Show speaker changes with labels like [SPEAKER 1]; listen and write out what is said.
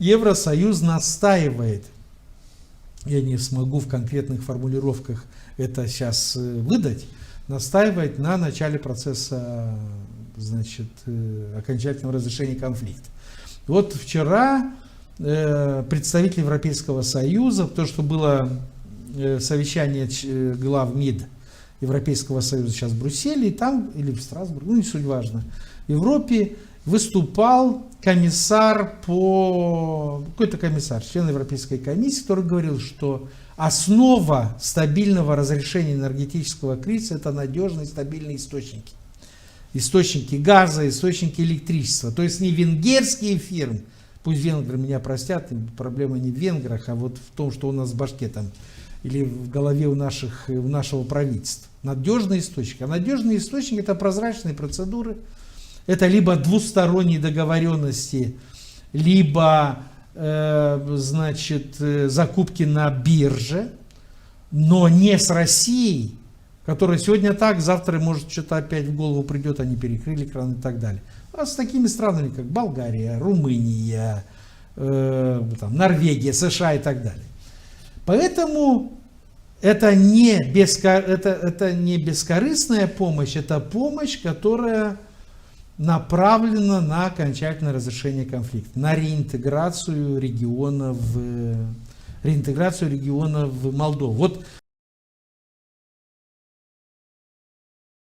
[SPEAKER 1] Евросоюз настаивает, я не смогу в конкретных формулировках это сейчас выдать, настаивает на начале процесса, значит, окончательного разрешения конфликта. Вот вчера представитель Европейского Союза, то, что было совещание глав МИД Европейского Союза сейчас в Брюсселе, и там, или в Страсбурге, ну не суть важно, в Европе выступал комиссар какой-то комиссар, член Европейской комиссии, который говорил, что основа стабильного разрешения энергетического кризиса — это надежные стабильные источники. Источники газа, источники электричества. То есть не венгерские фирмы, пусть венгры меня простят, проблема не в венграх, а вот в том, что у нас в башке там, или в голове у нашего правительства. Надежные источники. А надежные источники — это прозрачные процедуры, это либо двусторонние договоренности, либо значит, закупки на бирже, но не с Россией, которая сегодня так, завтра может что-то опять в голову придет, они перекрыли кран и так далее. А с такими странами, как Болгария, Румыния, там, Норвегия, США и так далее. Поэтому это не бескорыстная помощь, это помощь, которая направлена на окончательное разрешение конфликта, на реинтеграцию региона в Молдову. Вот